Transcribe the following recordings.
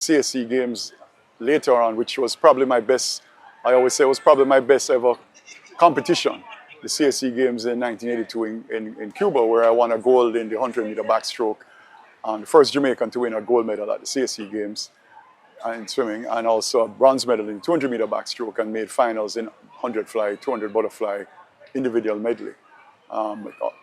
CSE Games later on, which was probably my best, I always say it was probably my best ever competition. The CSE Games in 1982 in Cuba, where I won a gold in the 100-meter backstroke, and the first Jamaican to win a gold medal at the CSE Games in swimming, and also a bronze medal in 200-meter backstroke, and made finals in 100 fly, 200 butterfly, individual medley.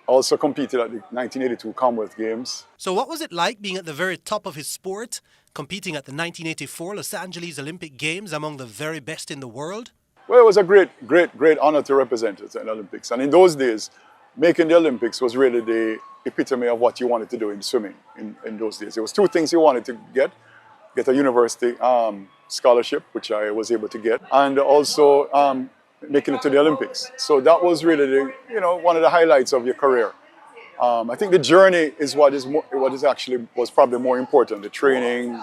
Also competed at the 1982 Commonwealth Games. So what was it like being at the very top of his sport, competing at the 1984 Los Angeles Olympic Games among the very best in the world? Well, it was a great honor to represent it in the Olympics. And in those days, making the Olympics was really the epitome of what you wanted to do in swimming in those days. There was two things you wanted to get a university scholarship, which I was able to get, and also making it to the Olympics. So that was really one of the highlights of your career. I think the journey is what was probably more important. The training,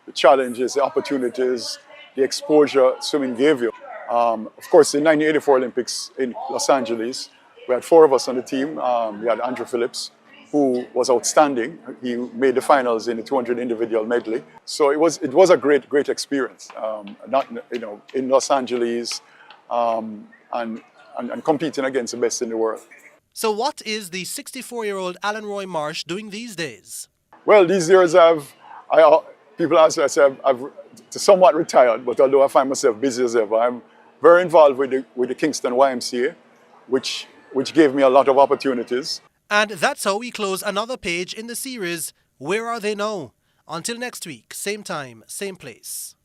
the challenges, the opportunities, the exposure swimming gave you. Of course, in 1984 Olympics in Los Angeles, we had 4 of us on the team. We had Andrew Phillips, who was outstanding. He made the finals in the 200 individual medley. So it was a great experience. In Los Angeles, and competing against the best in the world. So what is the 64-year-old Alan Roy Marsh doing these days? Well, these years people ask me, I say I've somewhat retired, but although I find myself busy as ever, I'm very involved with the Kingston YMCA, which gave me a lot of opportunities. And that's how we close another page in the series, Where Are They Now? Until next week, same time, same place.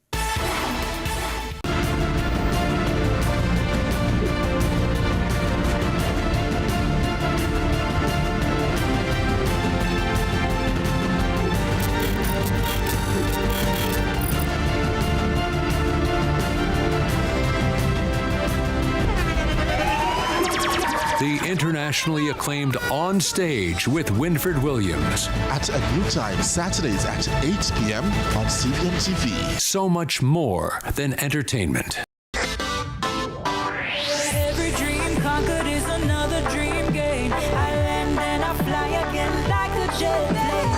The internationally acclaimed On Stage with Winford Williams. At a new time, Saturdays at 8 p.m. on CVM TV. So much more than entertainment. Every dream conquered is another dream gained. I land and I fly again like a jet plane.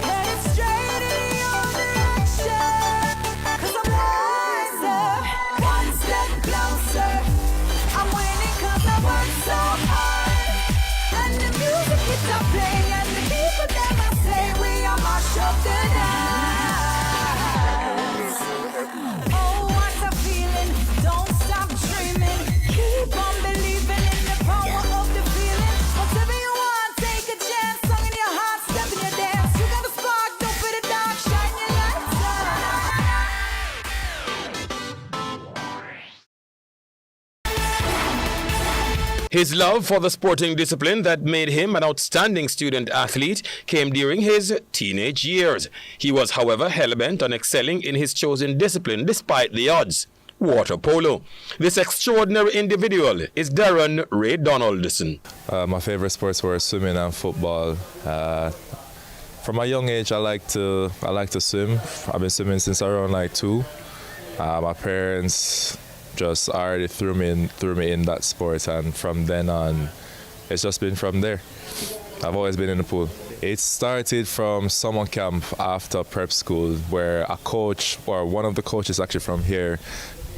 Headed straight in your direction. 'Cause I'm wiser, one step closer. I'm winning 'cause I work so hard. And the music keeps on playing, and the people never say we are march of the dance. Oh, what a feeling! Don't stop dreaming. Keep on believing in the power of the feeling. Whatever you want, take a chance. Song in your heart, step in your dance. You got a spark, don't be the dark. Shine your lights His love for the sporting discipline that made him an outstanding student athlete came during his teenage years. He was, however, hell-bent on excelling in his chosen discipline despite the odds: water polo. This extraordinary individual is Darren Ray Donaldson. My favorite sports were swimming and football. From a young age, I like to swim. I've been swimming since around like 2. My parents just already threw me in that sport, and from then on, it's just been from there. I've always been in the pool. It started from summer camp after prep school, where a coach, or one of the coaches actually from here,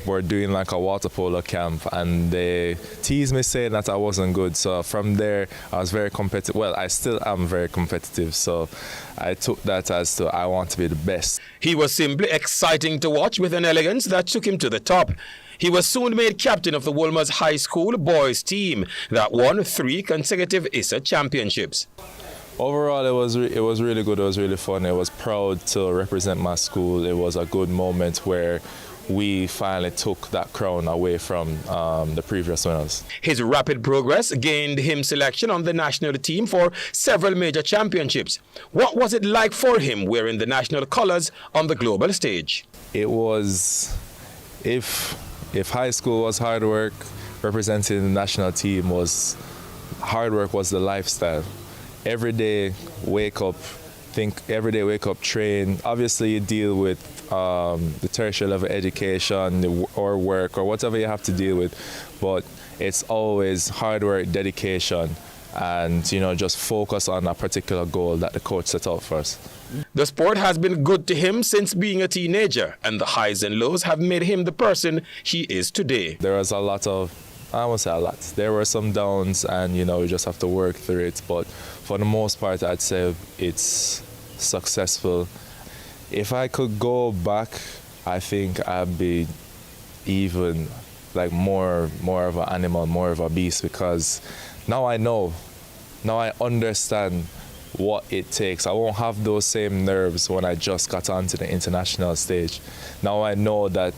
were doing like a water polo camp, and they teased me saying that I wasn't good. So from there, I was very competitive. Well, I still am very competitive, so I took that as to I want to be the best. He was simply exciting to watch with an elegance that took him to the top. He was soon made captain of the Wolmer's High School boys team that won 3 consecutive ISA championships. Overall, it was really good. It was really fun. I was proud to represent my school. It was a good moment where we finally took that crown away from the previous winners. His rapid progress gained him selection on the national team for several major championships. What was it like for him wearing the national colors on the global stage? It was, if high school was hard work, representing the national team was hard work was the lifestyle. Every day, wake up, train. Obviously, you deal with the tertiary level education or work or whatever you have to deal with, but it's always hard work, dedication, and just focus on a particular goal that the coach set out for us. The sport has been good to him since being a teenager, and the highs and lows have made him the person he is today. There was a lot of, I won't say a lot, there were some downs and you just have to work through it, but for the most part I'd say it's successful. If I could go back, I think I'd be even like more of an animal, more of a beast, because now I know, now I understand what it takes. I won't have those same nerves when I just got onto the international stage. Now I know that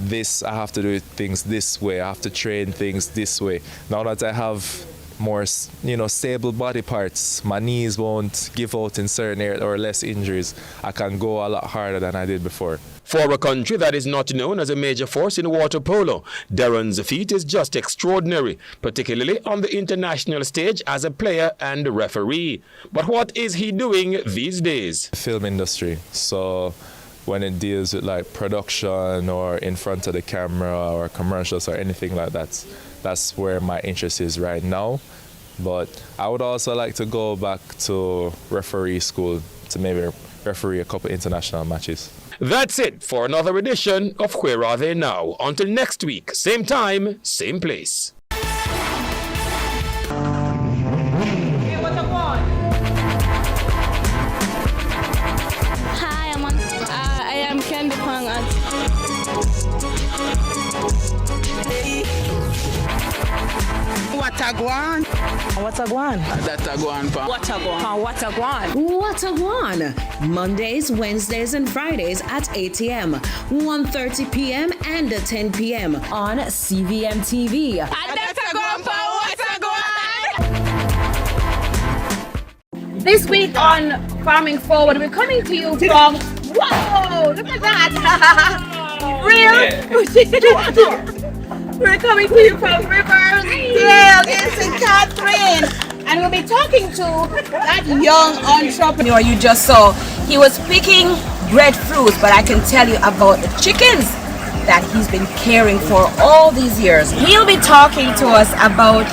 I have to do things this way, I have to train things this way. Now that I have more, stable body parts, my knees won't give out in certain areas or less injuries, I can go a lot harder than I did before. For a country that is not known as a major force in water polo, Darren's feat is just extraordinary, particularly on the international stage as a player and referee. But what is he doing these days? Film industry. So when it deals with like production or in front of the camera or commercials or anything like that, that's where my interest is right now. But I would also like to go back to referee school to maybe referee a couple international matches. That's it for another edition of Where Are They Now? Until next week, same time, same place. Hi, I am Candy Pang. What a guan? What a guan? That a guan pa. What a guan? What a guan? What a guan? Mondays, Wednesdays, and Fridays at 8 a.m., 1:30 p.m., and 10 p.m. on CVM TV. That's a guan pa. What a guan? This week on Farming Forward, we're coming to you from, whoa, look at that, we're coming to you from Riverdale in St. Catherine, and we'll be talking to that young entrepreneur you just saw. He was picking breadfruits, but I can tell you about the chickens that he's been caring for all these years. He'll be talking to us about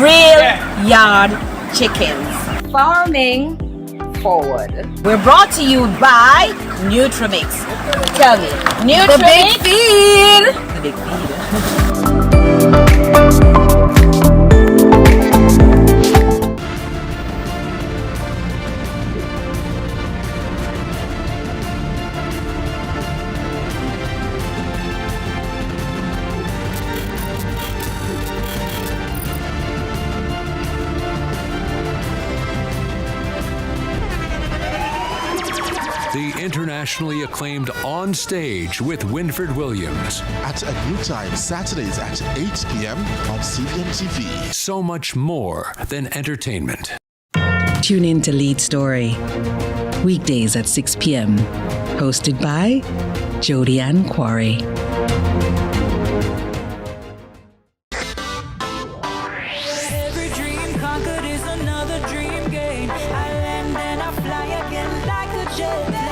real yard chickens. Farming Forward. We're brought to you by Nutrimix. Tell me, Nutrimix. The big feed. The big feed. The internationally acclaimed On Stage with Winfred Williams. At a new time, Saturdays at 8 p.m. on CVM TV. So much more than entertainment. Tune in to Lead Story. Weekdays at 6 p.m. Hosted by Jody Ann Quarry. Every dream conquered is another dream gained. I land and I fly again like a jet plane.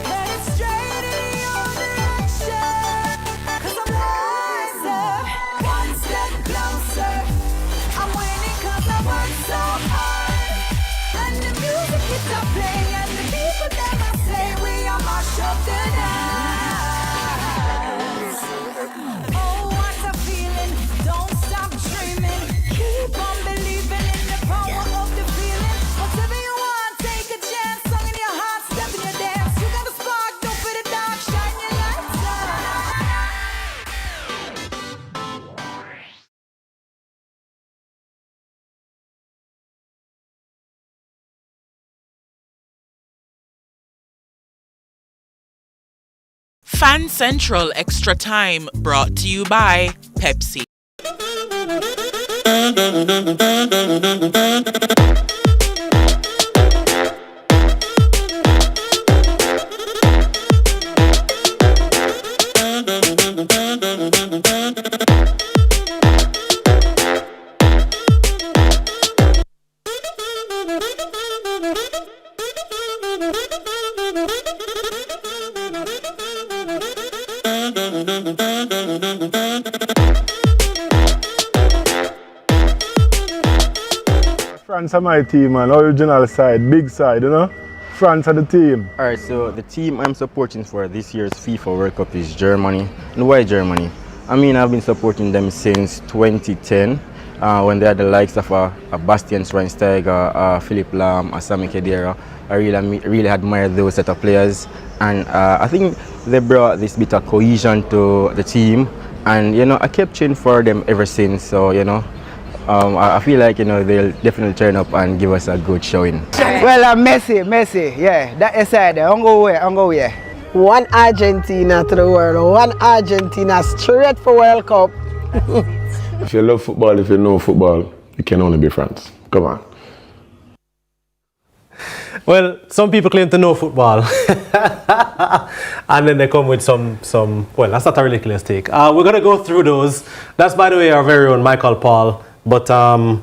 Headed straight in your direction, 'cause I'm wiser, one step closer. I'm winning 'cause I work so hard, and the music keeps on playing, and the people never say we are mash up the night. Oh, what a feeling! Don't stop dreaming. Keep on believing in the power of the feeling. Whatever you want, take a chance. Song in your heart, step in your dance. You got a spark, don't put it down. Shine your lights Fan Central Extra Time brought to you by Pepsi. France are my team, man. Original side, big side, you know. France are the team. Alright, so the team I'm supporting for this year's FIFA World Cup is Germany. And why Germany? I mean, I've been supporting them since 2010 when they had the likes of Bastian Schweinsteiger, Philipp Lahm, Sami Khedira. I really admire those set of players. And I think they brought this bit of cohesion to the team. And, you know, I kept cheering for them ever since. So, you know, I feel like, you know, they'll definitely turn up and give us a good showing. Well, Messi, yeah, that is it. I'm go away. One Argentina to the world, one Argentina straight for World Cup. If you love football, if you know football, you can only be France. Come on. Well, some people claim to know football, and then they come with some. Well, that's not a ridiculous take. We're gonna go through those. That's, by the way, our very own Michael Paul. But I'm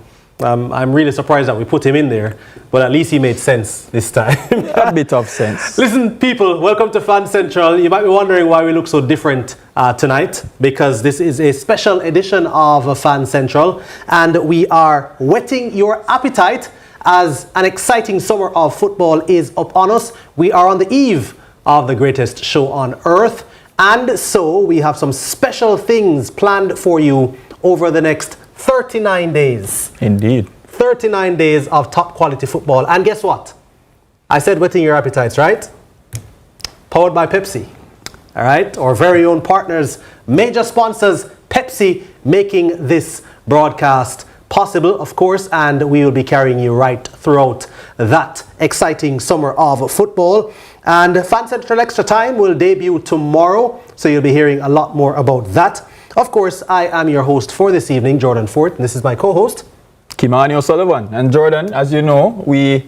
really surprised that we put him in there. But at least he made sense this time. A bit of sense. Listen, people, welcome to Fan Central. You might be wondering why we look so different tonight, because this is a special edition of Fan Central, and we are whetting your appetite as an exciting summer of football is upon us. We are on the eve of the greatest show on earth, and so we have some special things planned for you over the next 39 days. Indeed. 39 days of top quality football. And guess what? I said whetting your appetites, right? Powered by Pepsi. All right? Our very own partners, major sponsors, Pepsi, making this broadcast possible, of course, and we will be carrying you right throughout that exciting summer of football. And Fan Central Extra Time will debut tomorrow, so you'll be hearing a lot more about that. Of course, I am your host for this evening, Jordan Fort, and this is my co-host, Kimani O'Sullivan. And Jordan, as you know, I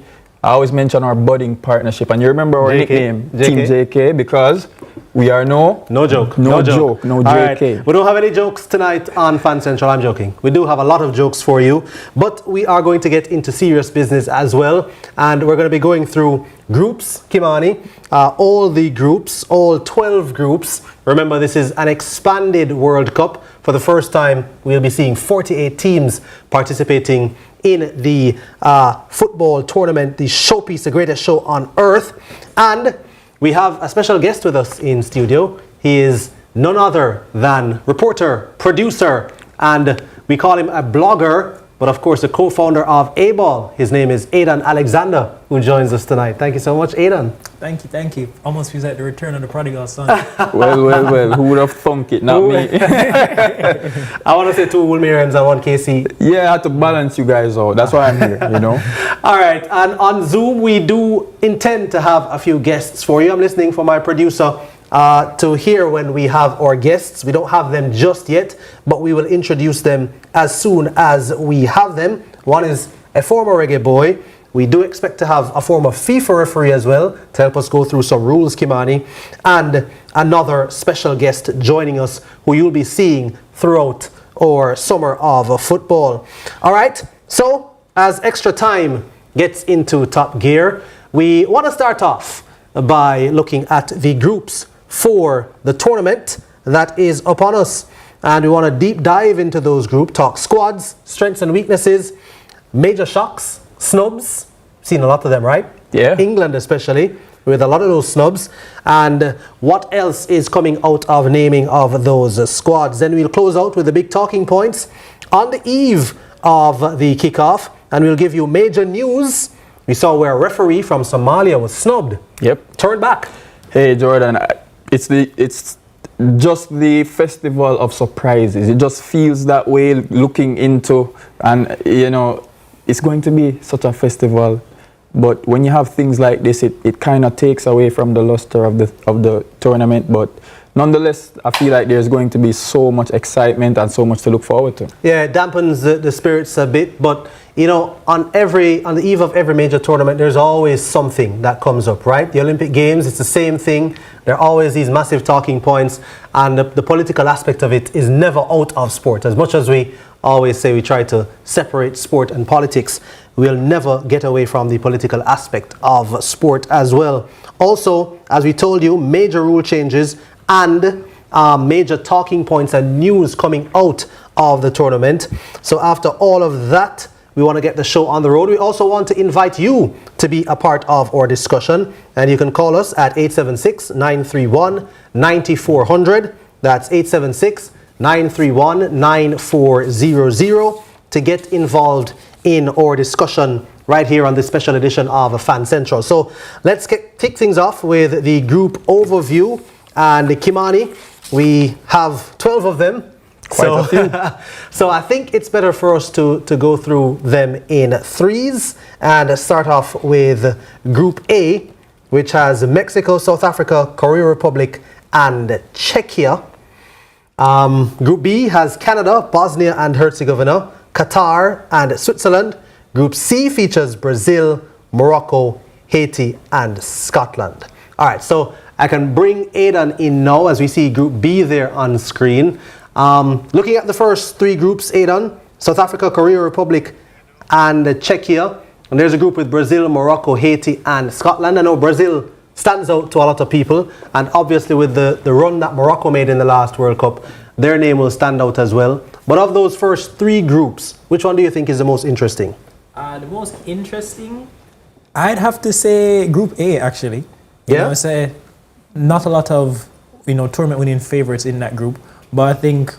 always mention our budding partnership, and you remember our nickname, Team JK, because we are no joke, no JK. Right. We don't have any jokes tonight on Fan Central. I'm joking. We do have a lot of jokes for you, but we are going to get into serious business as well, and we're going to be going through groups, Kimani, all the groups, all 12 groups. Remember, this is an expanded World Cup. For the first time, we'll be seeing 48 teams participating in the football tournament, the showpiece, the greatest show on earth. And we have a special guest with us in studio. He is none other than reporter, producer, and we call him a blogger, but of course the co-founder of A-Ball. His name is Aidan Alexander, who joins us tonight. Thank you so much, Aidan. Thank you. Almost feels like the return of the prodigal son. well, who would have thunk it, not me. I want to say 2 Wilmerians and 1 KC. Yeah, I had to balance you guys out. That's why I'm here, you know. All right, and on Zoom, we do intend to have a few guests for you. I'm listening for my producer to hear when we have our guests. We don't have them just yet, but we will introduce them as soon as we have them. One is a former reggae boy. We do expect to have a former FIFA referee as well to help us go through some rules, Kimani, and another special guest joining us who you'll be seeing throughout our summer of football. All right, so as Extra Time gets into top gear, we want to start off by looking at the groups for the tournament that is upon us. And we want to deep dive into those groups, talk squads, strengths and weaknesses, major shocks, snubs. Seen a lot of them, right? Yeah. England especially, with a lot of those snubs. And what else is coming out of naming of those squads? Then we'll close out with the big talking points on the eve of the kickoff. And we'll give you major news. We saw where a referee from Somalia was snubbed. Yep. Turned back. Hey, Jordan, it's just the festival of surprises. It just feels that way looking into, and you know, it's going to be such a festival. But when you have things like this, it kind of takes away from the luster of the tournament. But nonetheless, I feel like there's going to be so much excitement and so much to look forward to. Yeah, it dampens the spirits a bit. But you know, on the eve of every major tournament, there's always something that comes up, right? The Olympic Games, it's the same thing. There are always these massive talking points, and the political aspect of it is never out of sport. As much as we always say we try to separate sport and politics, we'll never get away from the political aspect of sport as well. Also, as we told you, major rule changes and major talking points and news coming out of the tournament. So after all of that, We want to get the show on the road. We also want to invite you to be a part of our discussion. And you can call us at 876-931-9400. That's 876-931-9400 to get involved in our discussion right here on this special edition of Fan Central. So let's kick things off with the group overview. And Kimani, we have 12 of them. Quite a few. So I think it's better for us to go through them in threes and start off with Group A, which has Mexico, South Africa, Korea Republic, and Czechia. Group B has Canada, Bosnia and Herzegovina, Qatar, and Switzerland. Group C features Brazil, Morocco, Haiti, and Scotland. All right, so I can bring Aidan in now as we see Group B there on screen. Looking at the first three groups, Aidan, South Africa, Korea Republic, and Czechia. And there's a group with Brazil, Morocco, Haiti, and Scotland. I know Brazil stands out to a lot of people. And obviously with the run that Morocco made in the last World Cup, their name will stand out as well. But of those first three groups, which one do you think is the most interesting? The most interesting, I'd have to say Group A, actually. Yeah? Say not a lot of, tournament winning favorites in that group. But I think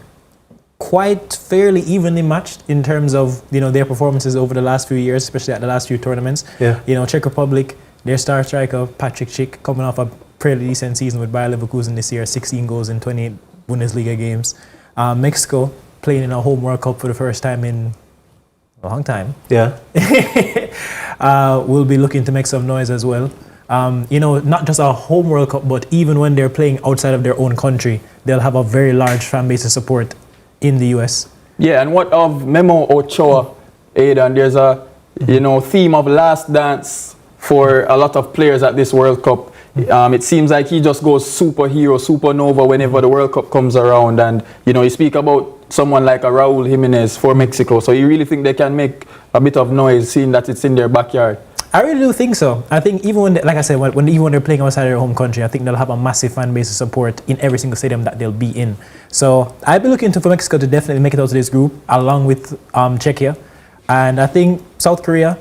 quite fairly evenly matched in terms of, their performances over the last few years, especially at the last few tournaments. Yeah. Czech Republic, their star striker, Patrick Schick, coming off a fairly decent season with Bayer Leverkusen this year, 16 goals in 28 Bundesliga games. Mexico, playing in a home World Cup for the first time in a long time. Yeah. Will be looking to make some noise as well. Not just a home World Cup, but even when they're playing outside of their own country, they'll have a very large fan base of support in the US. Yeah, and what of Memo Ochoa, Aidan? There's a theme of last dance for a lot of players at this World Cup. It seems like he just goes superhero, supernova whenever the World Cup comes around. And you speak about someone like a Raúl Jiménez for Mexico. So you really think they can make a bit of noise, seeing that it's in their backyard? I really do think so. I think even when, like I said, when they're playing outside their home country, I think they'll have a massive fan base of support in every single stadium that they'll be in. So I'd be looking for Mexico to definitely make it out of this group, along with Czechia. And I think South Korea,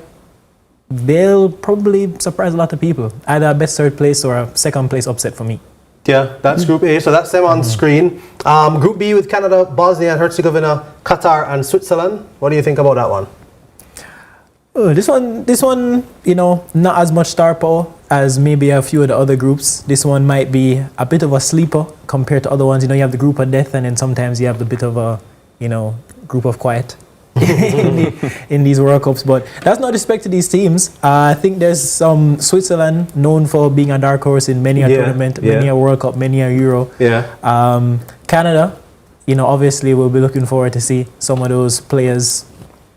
they'll probably surprise a lot of people. Either a best third place or a second place upset for me. Yeah, that's Group A, so that's them on screen. Group B with Canada, Bosnia and Herzegovina, Qatar, and Switzerland. What do you think about that one? This one, not as much star power as maybe a few of the other groups. This one might be a bit of a sleeper compared to other ones. You have the group of death, and then sometimes you have the bit of a, group of quiet in these World Cups. But that's no disrespect to these teams. I think there's some Switzerland known for being a dark horse in many a tournament, many a World Cup, many a Euro. Yeah. Canada, obviously we'll be looking forward to see some of those players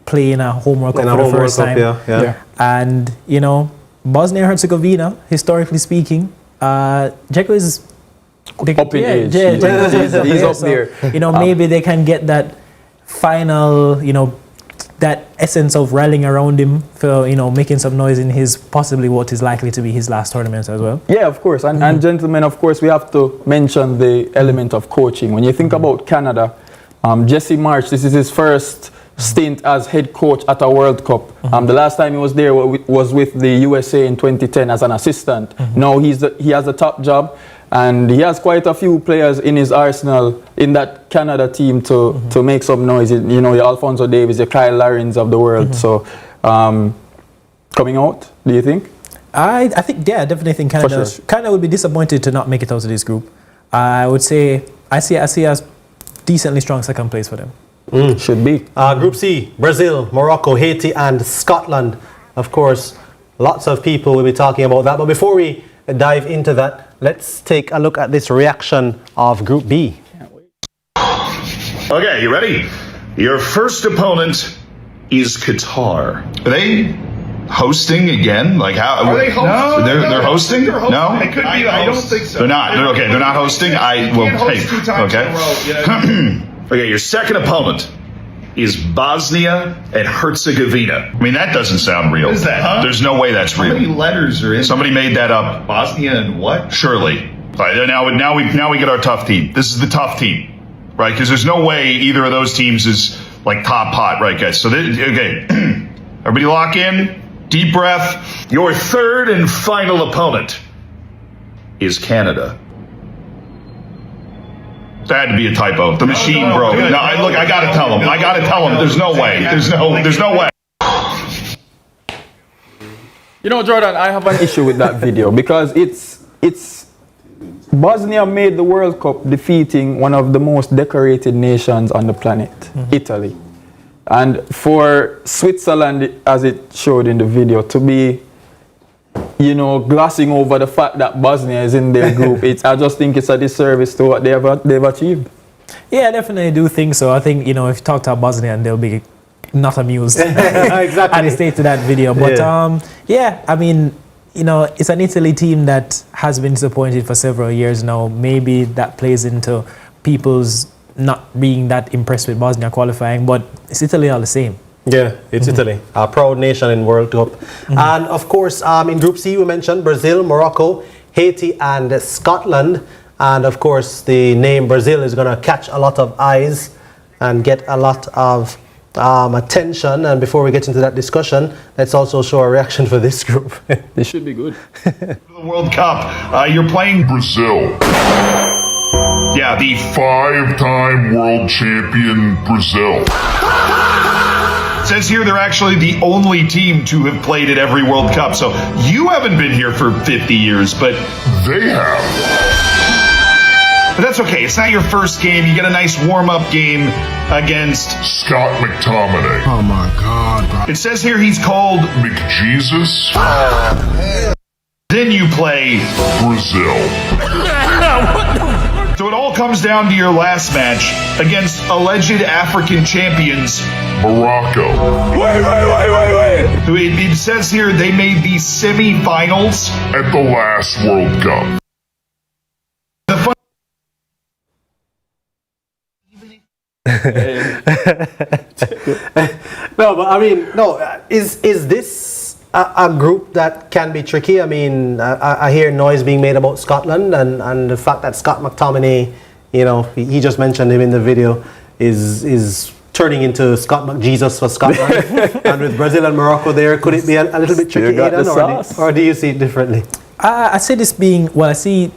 play in a home World Cup for the first time. Yeah. And, Bosnia and Herzegovina, historically speaking, Dzeko is up in age. He's up there. Maybe they can get that final, that essence of rallying around him for, making some noise in his possibly what is likely to be his last tournament as well. Yeah, of course. And gentlemen, of course, we have to mention the element of coaching. When you think about Canada, Jesse March, this is his first stint as head coach at a World Cup. The last time he was there was with the USA in 2010 as an assistant. Now he has a top job, and he has quite a few players in his arsenal in that Canada team to make some noise. Your Alphonso Davies, your Kyle Larins of the world. So coming out, do you think? I think, yeah, I definitely think Canada. Sure. Canada would be disappointed to not make it out of this group. I would say I see a decently strong second place for them. Should be. Group C, Brazil, Morocco, Haiti, and Scotland. Of course, lots of people will be talking about that. But before we dive into that, let's take a look at this reaction of Group B. Okay, you ready? Your first opponent is Qatar. Are they hosting again? Like how? Are they hosting? No, they're hosting. They're hosting. No, It could be. I don't think so. They're not. Okay, they're not hosting. Okay. Okay, your second opponent is Bosnia and Herzegovina. I mean, that doesn't sound real. What is that, huh? There's no way that's real. How many letters are in Somebody made that up. Bosnia and what? Surely. All right, now we get our tough team. This is the tough team, right? Because there's no way either of those teams is like top hot, right, guys? So okay. Everybody lock in. Deep breath. Your third and final opponent is Canada. That had to be a typo. The machine broke. No, I gotta tell him. There's no way. There's no way. You know, Jordan, I have an issue with that video because it's Bosnia made the World Cup defeating one of the most decorated nations on the planet, Italy. And for Switzerland, as it showed in the video, to be, you know, glossing over the fact that Bosnia is in their group, I just think it's a disservice to what they've achieved. Yeah, I definitely do think so. I think, you know, if you talk to Bosnia, and they'll be not amused exactly at the state of that video. But yeah, I mean, you know, it's an Italy team that has been disappointed for several years now. Maybe that plays into people's not being that impressed with Bosnia qualifying, but it's Italy all the same. Yeah, it's Italy, a proud nation in World Cup. And of course, in Group C, we mentioned Brazil, Morocco, Haiti, and Scotland. And of course, the name Brazil is going to catch a lot of eyes and get a lot of attention. And before we get into that discussion, let's also show a reaction for this group. They should be good. The World Cup, you're playing Brazil. Yeah, the 5-time world champion Brazil. It says here they're actually the only team to have played at every World Cup. So you haven't been here for 50 years, but they have. But that's okay. It's not your first game. You get a nice warm-up game against Scott McTominay. Oh my God, bro. It says here he's called McJesus. Then you play Brazil. So it all comes down to your last match against alleged African champions Morocco. Wait. It says here they made the semi-finals at the last World Cup. No, but I mean, no. Is this a group that can be tricky? I mean, I hear noise being made about Scotland and the fact that Scott McTominay, you know, he just mentioned him in the video, is turning into Scott McJesus for Scotland. And with Brazil and Morocco there, could it be a little bit tricky, Aidan, or do you see it differently? I see this being, well, I see,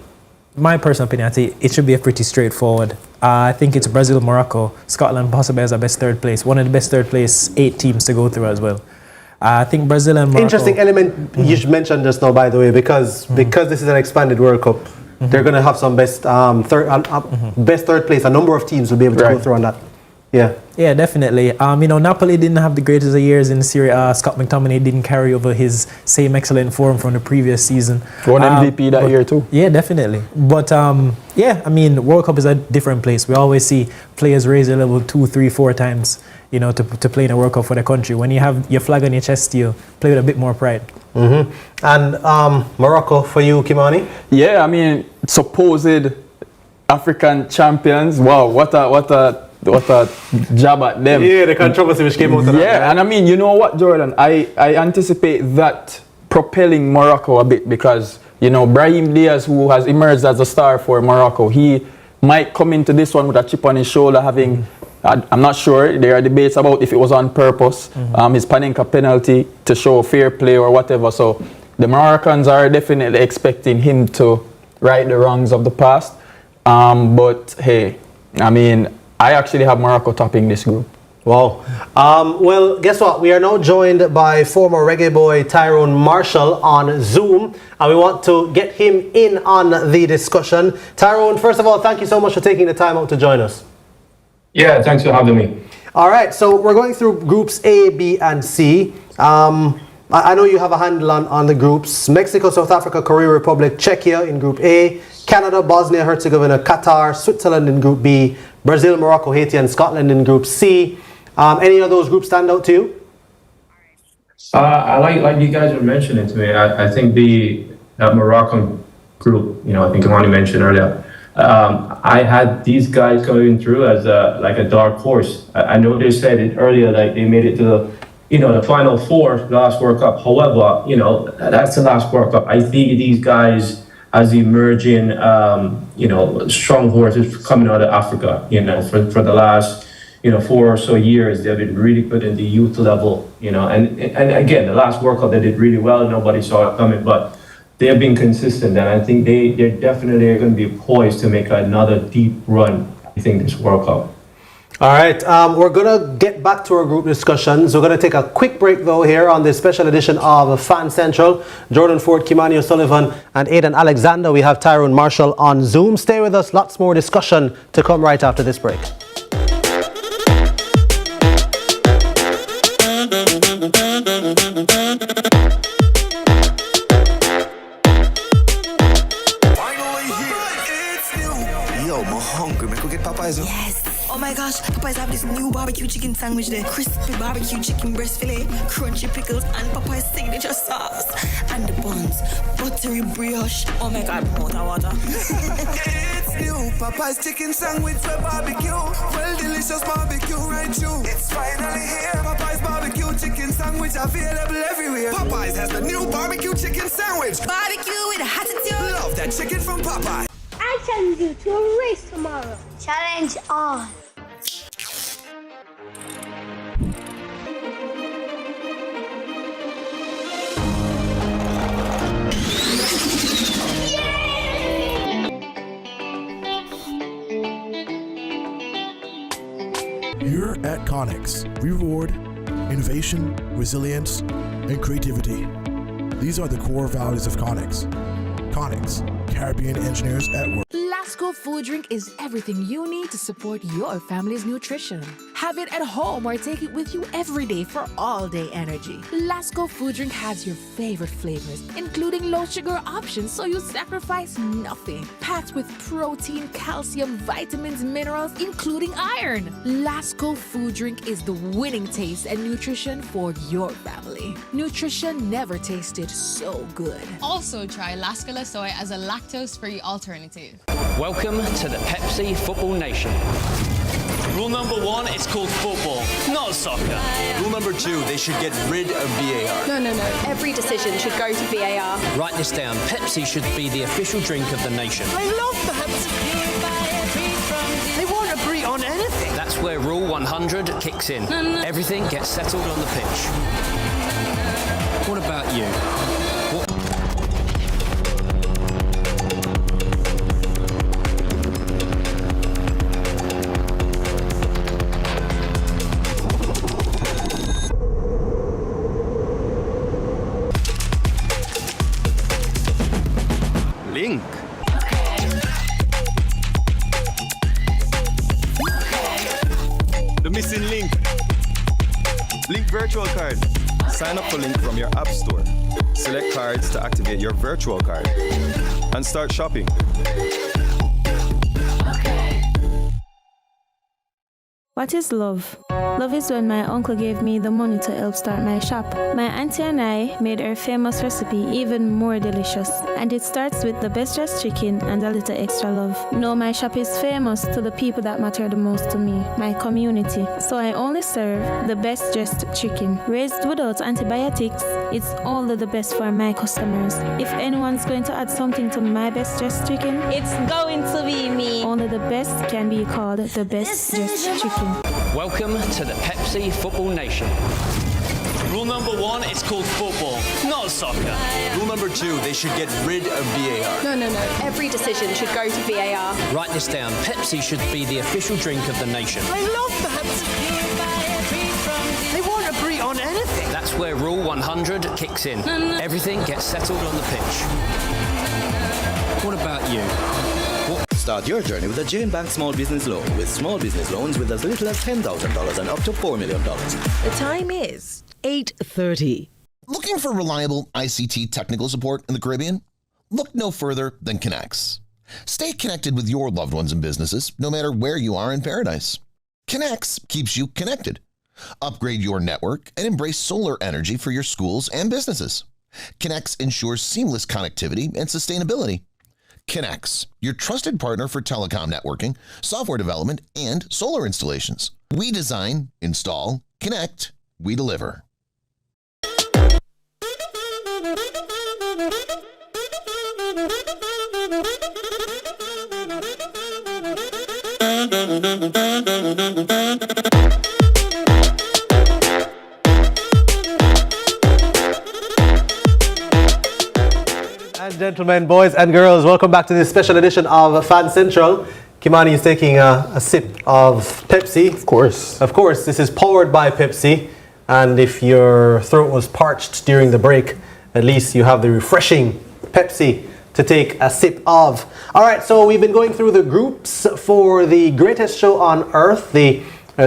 my personal opinion, I think it should be a pretty straightforward. I think it's Brazil, Morocco, Scotland possibly has a best third place. One of the best third place 8 teams to go through as well. I think Brazil and Morocco. Interesting element you mentioned just now, by the way, because this is an expanded World Cup, they're going to have some best third place. A number of teams will be able to go through on that. Yeah. Yeah, definitely. You know, Napoli didn't have the greatest of years in Serie A. Scott McTominay didn't carry over his same excellent form from the previous season. Won MVP that year too. Yeah, definitely. But yeah, I mean, World Cup is a different place. We always see players raise their level 2, 3, 4 times, you know, to play in a World Cup for the country. When you have your flag on your chest, you play with a bit more pride. And Morocco for you, Kimani? Yeah, I mean, supposed African champions. Wow, what a jab at them. Yeah, the controversy which came out of that. Yeah, and I mean, you know what, Jordan? I anticipate that propelling Morocco a bit because, you know, Brahim Diaz, who has emerged as a star for Morocco, he might come into this one with a chip on his shoulder, having, I'm not sure, there are debates about if it was on purpose, his Panenka penalty to show fair play or whatever. So the Moroccans are definitely expecting him to right the wrongs of the past. But hey, I mean, I actually have Morocco topping this group. Wow. Well, guess what? We are now joined by former reggae boy Tyrone Marshall on Zoom, and we want to get him in on the discussion. Tyrone, first of all, thank you so much for taking the time out to join us. Yeah, thanks for having me. All right, so we're going through groups A, B, and C. I know you have a handle on the groups. Mexico, South Africa, Korea Republic, Czechia in Group A, Canada, Bosnia, Herzegovina, Qatar, Switzerland in Group B, Brazil, Morocco, Haiti, and Scotland in Group C. Any of those groups stand out to you? I like you guys were mentioning to me. I think that Moroccan group, you know, I think Imani mentioned earlier. I had these guys going through as a dark horse. I know they said it earlier, like they made it to the Final Four last World Cup. However, you know, that's the last World Cup. I think these guys as emerging, strong horses coming out of Africa, you know, for the last, 4 or so years, they've been really good in the youth level, and again, the last World Cup, they did really well. Nobody saw it coming, but they have been consistent, and I think they're definitely going to be poised to make another deep run, I think, this World Cup. All right, we're going to get back to our group discussions. We're going to take a quick break, though, here on this special edition of Fan Central. Jordan Ford, Kimani O'Sullivan, and Aidan Alexander. We have Tyrone Marshall on Zoom. Stay with us. Lots more discussion to come right after this break. Yo, I'm hungry. Make we get Popeyes. Yes. Oh my gosh, Popeyes have this new barbecue chicken sandwich there. Crispy barbecue chicken breast fillet, crunchy pickles, and Popeyes signature sauce. And the buns, buttery brioche. Oh my god, water. It's new Popeyes chicken sandwich for barbecue. Well, delicious barbecue right through. It's finally here. Popeyes barbecue chicken sandwich available everywhere. Popeyes has the new barbecue chicken sandwich. Barbecue with a attitude. Love that chicken from Popeye. I challenge you to a race tomorrow. Challenge on. Here at Connex, we reward innovation, resilience, and creativity. These are the core values of Connex. Connex, Caribbean engineers at work. Lasco Food Drink is everything you need to support your family's nutrition. Have it at home or take it with you every day for all-day energy. Lasco Food Drink has your favorite flavors, including low-sugar options, so you sacrifice nothing. Packed with protein, calcium, vitamins, minerals, including iron. Lasco Food Drink is the winning taste and nutrition for your family. Nutrition never tasted so good. Also try Lasco Soy as a lactose-free alternative. Welcome to the Pepsi Football Nation. Rule number 1, it's called football, not soccer. Rule number 2, they should get rid of VAR. No. Every decision should go to VAR. Write this down. Pepsi should be the official drink of the nation. I love that. They won't agree on anything. That's where Rule 100 kicks in. Everything gets settled on the pitch. What about you? Link. The missing link. Link virtual card. Sign up for Link from your app store. Select cards to activate your virtual card. And start shopping. What is love? Love is when my uncle gave me the money to help start my shop. My auntie and I made our famous recipe even more delicious. And it starts with the best dressed chicken and a little extra love. No, my shop is famous to the people that matter the most to me, my community. So I only serve the best dressed chicken. Raised without antibiotics, it's only the best for my customers. If anyone's going to add something to my best dressed chicken, It's going to be me. only the best can be called the best dressed chicken. Welcome to the Pepsi Football Nation. Rule number 1, it's called football, not soccer. Rule number 2, they should get rid of VAR. No. Every decision should go to VAR. Write this down. Pepsi should be the official drink of the nation. I love that. They won't agree on anything. That's where Rule 100 kicks in. Everything gets settled on the pitch. What about you? Start your journey with a Jane Bank Small Business Loan with small business loans with as little as $10,000 and up to $4 million. The time is 8:30. Looking for reliable ICT technical support in the Caribbean? Look no further than Connex. Stay connected with your loved ones and businesses no matter where you are in paradise. Connex keeps you connected. Upgrade your network and embrace solar energy for your schools and businesses. Connex ensures seamless connectivity and sustainability. Connex, your trusted partner for telecom networking, software development, and solar installations. We design, install, connect, we deliver. gentlemen, boys and girls, welcome back to this special edition of Fan Central. Kimani is taking a sip of Pepsi. Of course. Of course, this is powered by Pepsi. And if your throat was parched during the break, at least you have the refreshing Pepsi to take a sip of. All right, so we've been going through the groups for the greatest show on earth, the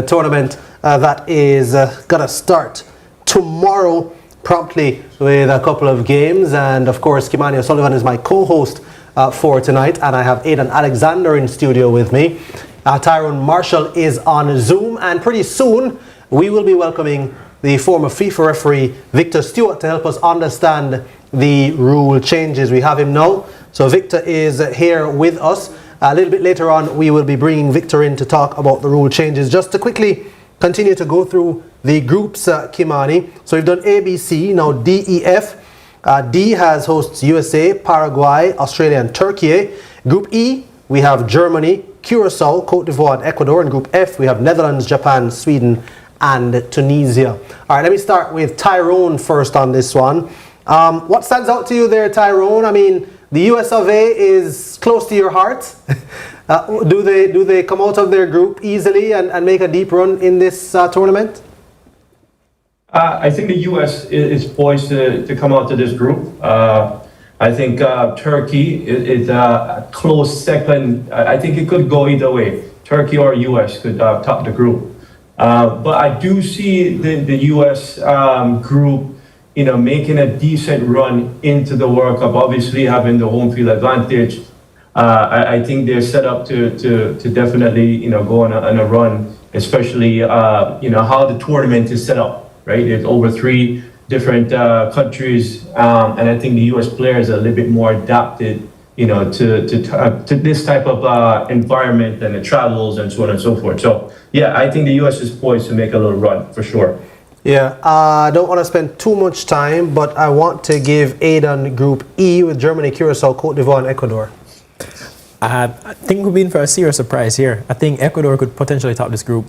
tournament that is gonna start tomorrow promptly with a couple of games. And of course, Kimani O'Sullivan is my co-host for tonight, and I have Aidan Alexander in studio with me. Tyrone Marshall is on Zoom, and pretty soon we will be welcoming the former FIFA referee Victor Stewart to help us understand the rule changes. We have him now. So Victor is here with us. A little bit later on, we will be bringing Victor in to talk about the rule changes. Just to quickly continue to go through the groups, Kimani. So we've done ABC, now D, E, F. D has hosts USA, Paraguay, Australia and Turkey. Group E, we have Germany, Curacao, Cote d'Ivoire and Ecuador. And Group F, we have Netherlands, Japan, Sweden and Tunisia. All right, let me start with Tyrone first on this one. What stands out to you there, Tyrone? I mean, the US of A is close to your heart. Do they come out of their group easily and make a deep run in this tournament? I think the US is poised to come out of this group. I think Turkey is a close second. I think it could go either way. Turkey or US could top the group. But I do see the US group, making a decent run into the World Cup, obviously having the home field advantage. I think they're set up to definitely, go on a run, especially, how the tournament is set up, right? There's over 3 different countries, and I think the US players are a little bit more adapted, to this type of environment and the travels and so on and so forth. So, yeah, I think the US is poised to make a little run, for sure. Yeah, I don't want to spend too much time, but I want to give Aidan Group E with Germany, Curacao, Cote d'Ivoire and Ecuador. I think we've been for a serious surprise here. I think Ecuador could potentially top this group.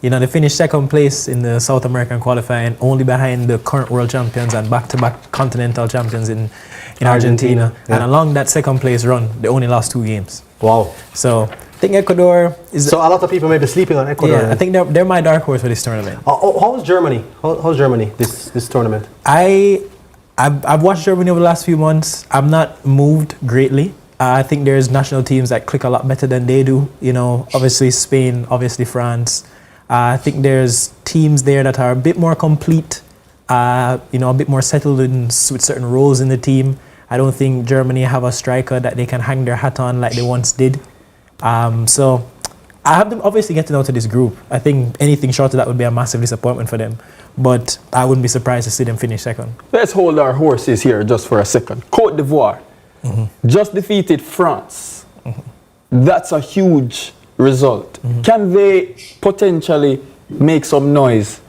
They finished second place in the South American qualifying, only behind the current world champions and back-to-back continental champions in Argentina. Yeah. And along that second place run, they only lost 2 games. Wow. So I think Ecuador is... So a lot of people may be sleeping on Ecuador. Yeah, I think they're my dark horse for this tournament. How's Germany? How's Germany this tournament? I've watched Germany over the last few months. I'm not moved greatly. I think there's national teams that click a lot better than they do. Obviously Spain, obviously France. I think there's teams there that are a bit more complete, a bit more settled with certain roles in the team. I don't think Germany have a striker that they can hang their hat on like they once did. So I have them obviously getting out of this group. I think anything short of that would be a massive disappointment for them. But I wouldn't be surprised to see them finish second. Let's hold our horses here just for a second. Cote d'Ivoire just defeated France. That's a huge result. Can they potentially make some noise,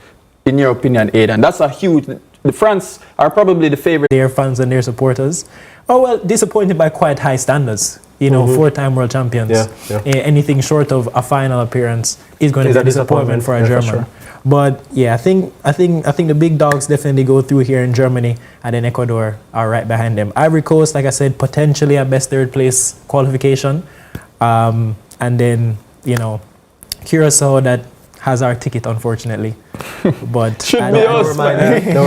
in your opinion, Aidan? That's a huge... The France are probably the favorite. Their fans and their supporters are, well, disappointed by quite high standards. 4-time world champions. Yeah. Anything short of a final appearance is going to be a disappointment for a German. For sure. But yeah, I think the big dogs definitely go through here in Germany, and then Ecuador are right behind them. Ivory Coast, like I said, potentially a best 3rd place qualification, and then Curacao that has our ticket, unfortunately. But don't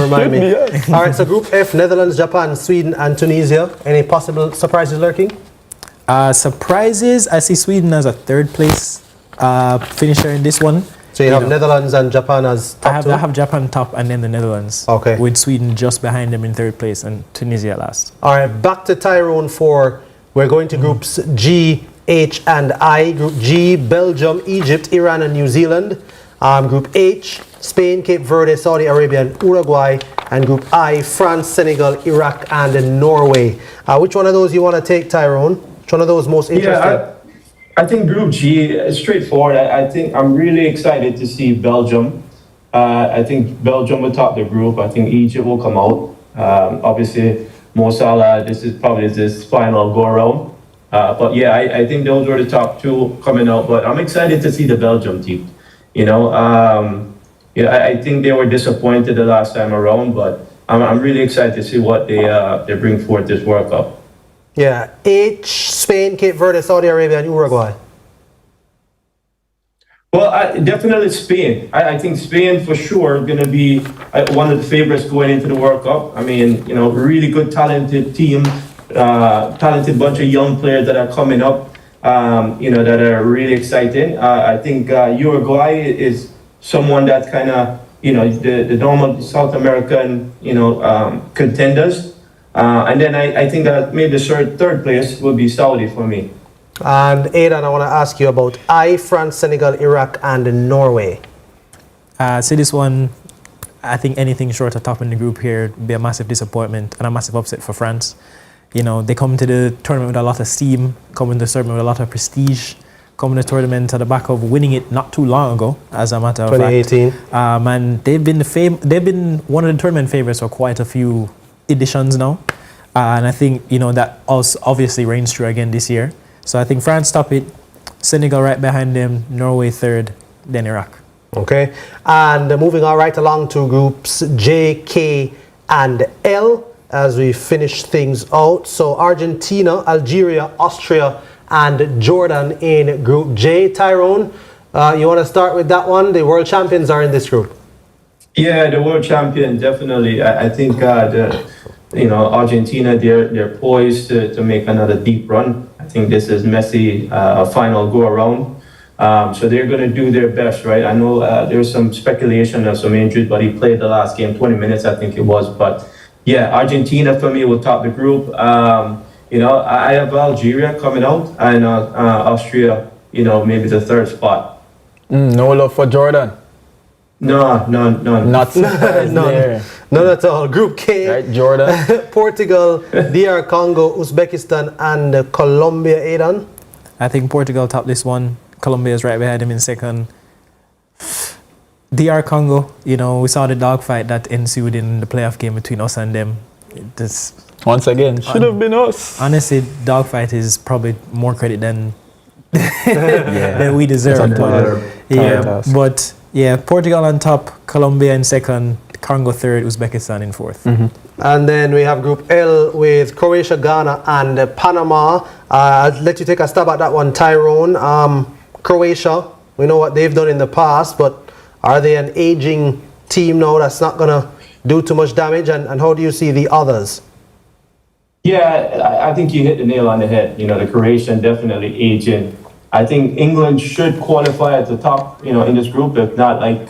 remind me. All right, so Group F: Netherlands, Japan, Sweden, and Tunisia. Any possible surprises lurking? Surprises. I see Sweden as a 3rd place finisher in this one. So you have Netherlands and Japan as top 2? I have Japan top and then the Netherlands. Okay. With Sweden just behind them in 3rd place and Tunisia last. All right, back to Tyrone 4. We're going to groups G, H, and I. Group G, Belgium, Egypt, Iran, and New Zealand. Group H, Spain, Cape Verde, Saudi Arabia, and Uruguay. And Group I, France, Senegal, Iraq, and Norway. Which one of those you want to take, Tyrone? Which one of those most interesting? I think Group G is straightforward. I think I'm really excited to see Belgium. I think Belgium will top the group. I think Egypt will come out. Obviously, Mo Salah, this is probably his final go-around. But yeah, I think those were the top 2 coming out. But I'm excited to see the Belgium team. I think they were disappointed the last time around, but I'm really excited to see what they bring forth this World Cup. Yeah, Spain, Cape Verde, Saudi Arabia, and Uruguay. Well, definitely Spain. I think Spain for sure is going to be one of the favorites going into the World Cup. I mean, you know, really good, talented team, talented bunch of young players that are coming up, you know, that are really exciting. I think Uruguay is someone that's kind of, you know, the normal South American, you know, contenders. And then I think that maybe the third place would be Saudi for me. And Aidan, I want to ask you about France, Senegal, Iraq, and Norway. So this one, I think anything short of topping the group here would be a massive disappointment and a massive upset for France. You know, they come to the tournament with a lot of steam, come into the tournament with a lot of prestige, come in the tournament at the back of winning it not too long ago, as a matter of 2018. fact. And they've been one of the tournament favorites for quite a few editions now. And I think, you know, that also obviously reigns true again this year. So I think France top it, Senegal right behind them, Norway third, then Iraq. Okay, and moving on right along to groups J, K, and L as we finish things out. So Argentina, Algeria, Austria, and Jordan in group J. Tyrone, you want to start with that one? The world champions are in this group. Yeah, the world champion, definitely. I think you know, Argentina, they're poised to make another deep run. I think this is Messi a final go around. So they're going to do their best, right? I know there's some speculation of some injuries, but he played the last game, 20 minutes, I think it was. But yeah, Argentina for me will top the group. You know, I have Algeria coming out and Austria, you know, maybe the third spot. No love for Jordan. No. Not surprised there. None at all. Group K, right, Jordan. Portugal, DR Congo, Uzbekistan, and Colombia. Aidan? I think Portugal top this one. Colombia is right behind him in second. DR Congo, you know, we saw the dogfight that ensued in the playoff game between us and them. Once again, should have been us. Honestly, dogfight is probably more credit than than we deserve. But yeah, Portugal on top, Colombia in second, Congo third, Uzbekistan in fourth. And then we have Group L with Croatia, Ghana, and Panama. I'll let you take a stab at that one, Tyrone. Croatia, we know what they've done in the past, but are they an aging team now that's not going to do too much damage? And how do you see the others? Yeah, I think you hit the nail on the head. You know, the Croatian definitely aging. I think England should qualify at the top, you know, in this group. If not, like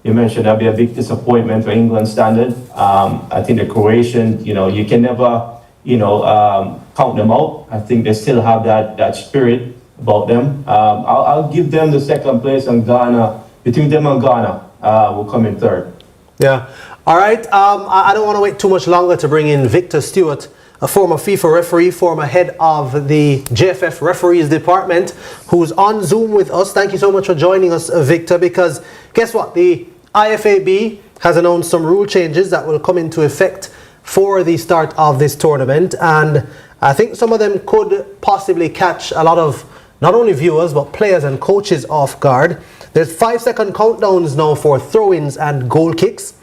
you mentioned, that'd be a big disappointment for England standard. I think the Croatian, you know, you can never, you know, count them out. I think they still have that spirit about them. I'll give them the second place, and Ghana, between them and Ghana, will come in third. Yeah. All right. I don't want to wait too much longer to bring in Victor Stewart, a former FIFA referee, former head of the JFF referees department, who's on Zoom with us. Thank you so much for joining us, Victor, because guess what? The IFAB has announced some rule changes that will come into effect for the start of this tournament. And I think some of them could possibly catch a lot of not only viewers, but players and coaches off guard. There's 5-second countdowns now for throw-ins and goal kicks.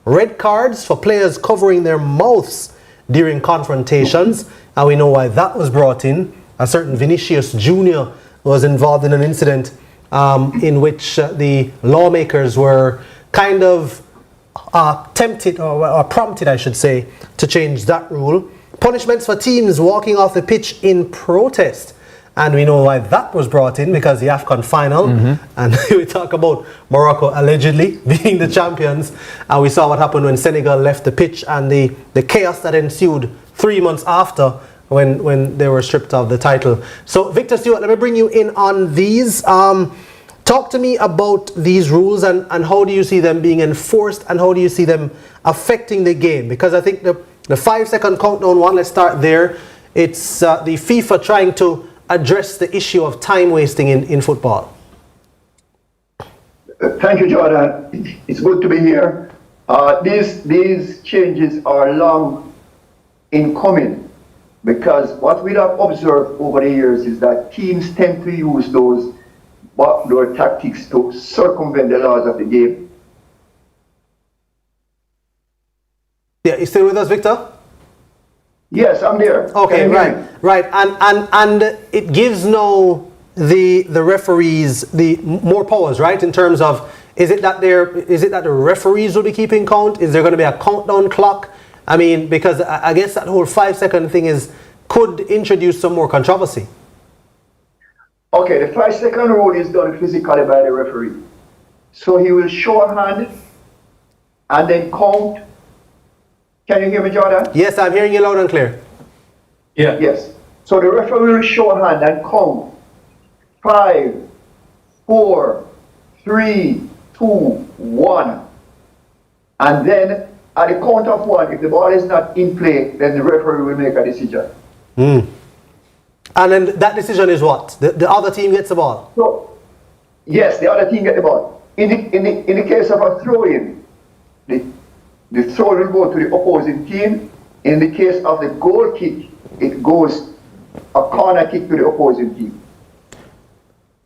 Red cards for players covering their mouths during confrontations, and we know why that was brought in. A certain Vinicius Jr. was involved in an incident in which the lawmakers were kind of tempted or prompted, I should say, to change that rule. Punishments for teams walking off the pitch in protest. And we know why that was brought in, because the AFCON final, and we talk about Morocco allegedly being the champions, and we saw what happened when Senegal left the pitch and the chaos that ensued 3 months after when they were stripped of the title. So Victor Stewart, let me bring you in on these. Talk to me about these rules and how do you see them being enforced, and how do you see them affecting the game? Because I think the 5-second countdown one, let's start there. It's the FIFA trying to address the issue of time wasting in football. Thank you, Jordan. It's good to be here. These changes are long in coming, because what we have observed over the years is that teams tend to use those backdoor tactics to circumvent the laws of the game. Yeah, you still with us, Victor? Yes, I'm there. Okay, Can you hear right, me? right, and it gives no the referees the more powers, right? In terms of is it that the referees will be keeping count? Is there going to be a countdown clock? I mean, because I guess that whole 5-second thing could introduce some more controversy. Okay, the 5-second rule is done physically by the referee. So he will show a hand and then count. Can you hear me, Jordan? Yes, I'm hearing you loud and clear. Yeah. Yes. So the referee will show a hand and count 5, 4, 3, 2, 1. And then at the count of 1, if the ball is not in play, then the referee will make a decision. And then that decision is what? The other team gets the ball? So, yes, the other team gets the ball. In the case of a throw-in, the throw will go to the opposing team. In the case of the goal kick, it goes a corner kick to the opposing team.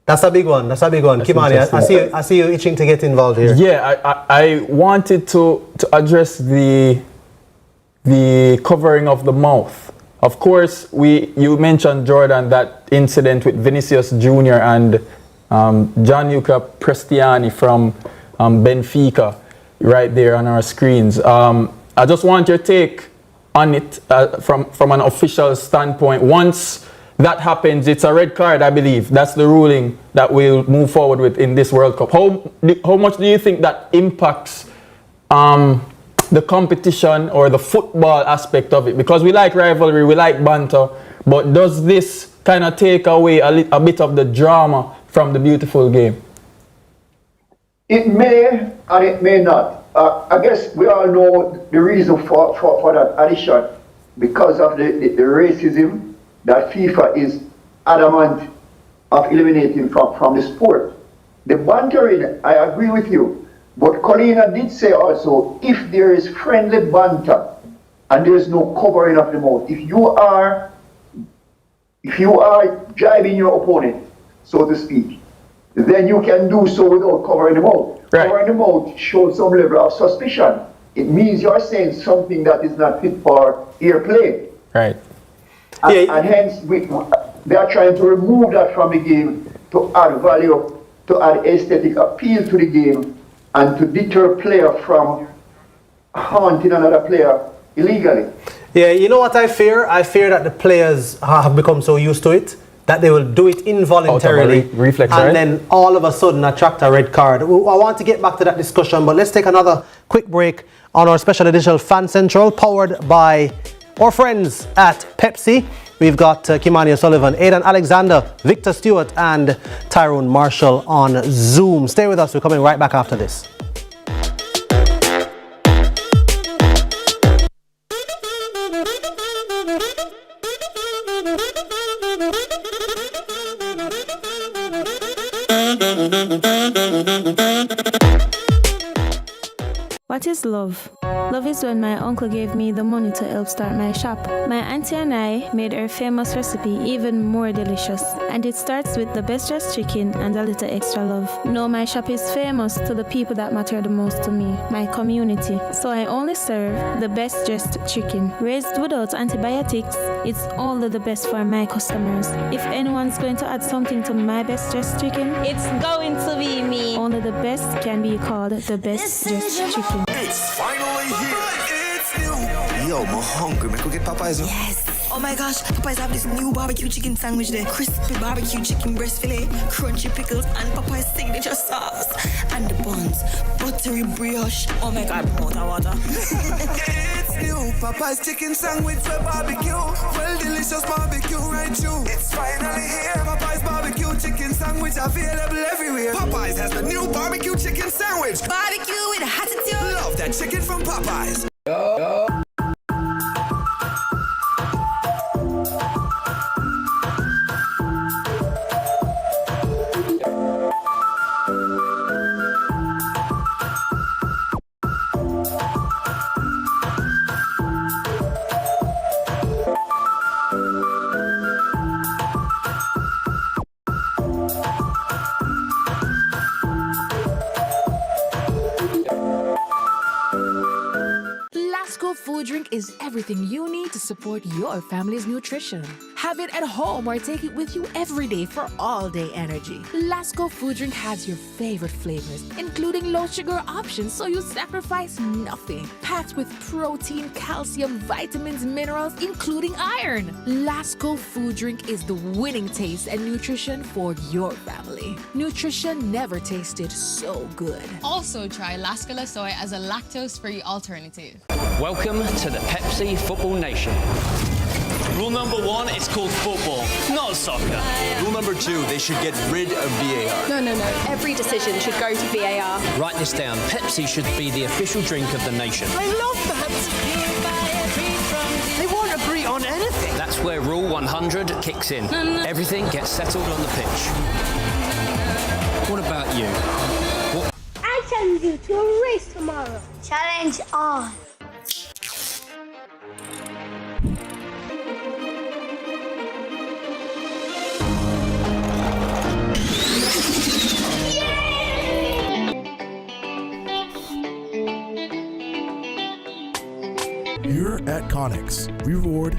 That's a big one. Kimani, I see you itching to get involved here. Yeah, I wanted to address the covering of the mouth. Of course, you mentioned, Jordan, that incident with Vinicius Jr. and Gianluca Prestiani from Benfica, right there on our screens. I just want your take on it from an official standpoint. Once that happens, it's a red card, I believe. That's the ruling that we'll move forward with in this World Cup. How much do you think that impacts the competition or the football aspect of it? Because we like rivalry, we like banter, but does this kind of take away a bit of the drama from the beautiful game? It may and it may not. I guess we all know the reason for that addition because of the racism that FIFA is adamant of eliminating from the sport. The bantering, I agree with you, but Colina did say also, if there is friendly banter and there is no covering of the mouth, if you are jibing your opponent, so to speak, then you can do so without covering the mouth. Right. Covering the mouth shows some level of suspicion. It means you're saying something that is not fit for airplay. Right. And hence, they are trying to remove that from the game to add value, to add aesthetic appeal to the game, and to deter player from haunting another player illegally. Yeah, you know what I fear? I fear that the players have become so used to it that they will do it involuntarily reflex, and right? then all of a sudden attract a red card. I want to get back to that discussion, but let's take another quick break on our special edition Fan Central, powered by our friends at Pepsi. We've got Kimani O'Sullivan, Aidan Alexander, Victor Stewart, and Tyrone Marshall on Zoom. Stay with us. We're coming right back after this. What is love? Love is when my uncle gave me the money to help start my shop. My auntie and I made her famous recipe even more delicious. And it starts with the best dressed chicken and a little extra love. No, my shop is famous to the people that matter the most to me, my community. So I only serve the best dressed chicken. Raised without antibiotics, it's only the best for my customers. If anyone's going to add something to my best dressed chicken, It's going to be me. only the best can be called the best dressed chicken. It's finally here. It's new. Yo, I'm hungry. Man, go get Popeyes. Yes. Oh my gosh, Popeyes have this new barbecue chicken sandwich there. Crispy barbecue chicken breast fillet, crunchy pickles, and Popeyes signature sauce. And the buns, buttery brioche. Oh my god, water. It's new. Popeyes chicken sandwich with barbecue. Well, delicious barbecue, right, you? It's finally here. Popeyes barbecue chicken sandwich available everywhere. Popeyes has the new barbecue chicken sandwich. Barbecue with a attitude. Love that chicken from Popeyes. food drink is everything you need to support your family's nutrition. Have it at home or take it with you every day for all-day energy. Lasco food drink has your favorite flavors, including low sugar options, so you sacrifice nothing. Packed with protein, calcium, vitamins, minerals, including iron. Lasco food drink is the winning taste and nutrition for your family. Nutrition never tasted so good. Also try Lascola Soy as a lactose-free alternative. Welcome to the Pepsi Football Nation. Rule number 1 is called football, not soccer. Rule number 2, they should get rid of VAR. No. Every decision should go to VAR. Write this down. Pepsi should be the official drink of the nation. I love that. They won't agree on anything. That's where Rule 100 kicks in. Everything gets settled on the pitch. What about you? I challenge you to a race tomorrow. Challenge on. Here at Connex, we reward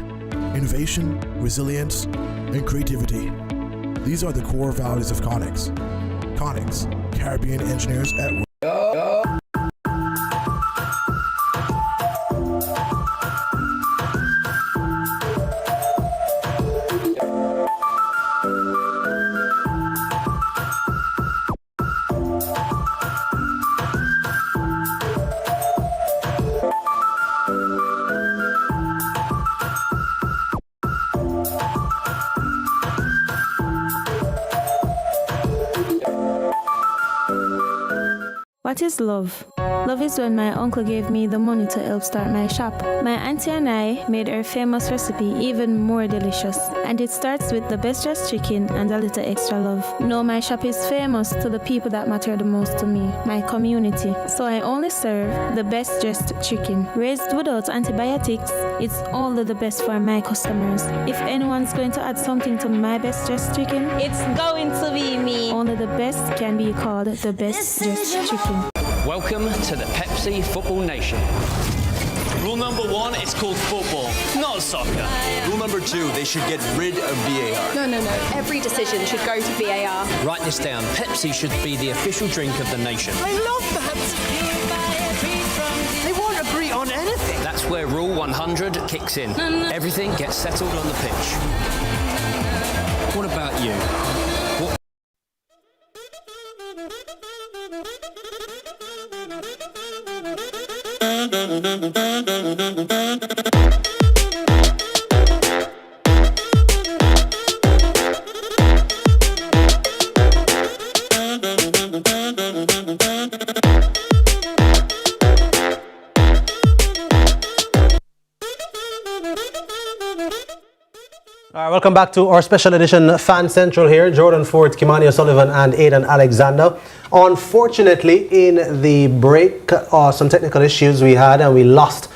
innovation, resilience, and creativity. These are the core values of Connex. Connex, Caribbean engineers at work. What is love? Love is when my uncle gave me the money to help start my shop. My auntie and I made her famous recipe even more delicious. And it starts with the best dressed chicken and a little extra love. No, my shop is famous to the people that matter the most to me, my community. So I only serve the best dressed chicken. Raised without antibiotics, it's only the best for my customers. If anyone's going to add something to my best dressed chicken, It's going to be me. only the best can be called the best dressed chicken. Welcome to the Pepsi Football Nation. Rule number 1 is called football, not soccer. Rule number 2, they should get rid of VAR. No. Every decision should go to VAR. Write this down. Pepsi should be the official drink of the nation. I love that. They won't agree on anything. That's where Rule 100 kicks in. Everything gets settled on the pitch. What about you? All right, welcome back to our special edition Fan Central here. Jordan Ford, Kimani O'Sullivan and Aidan Alexander. Unfortunately, in the break, some technical issues we had and we lost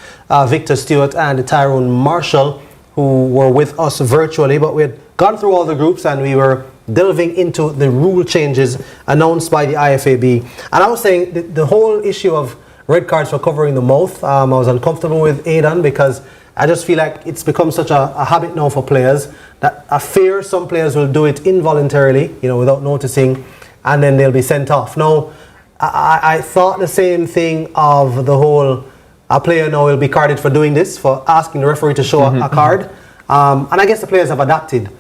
Victor Stewart and Tyrone Marshall, who were with us virtually, but we had gone through all the groups and we were delving into the rule changes announced by the IFAB. And I was saying the whole issue of red cards for covering the mouth, I was uncomfortable with Aidan because I just feel like it's become such a habit now for players that I fear some players will do it involuntarily, without noticing, and then they'll be sent off. Now, I thought the same thing of the whole, a player now will be carded for doing this, for asking the referee to show a card. And I guess the players have adapted.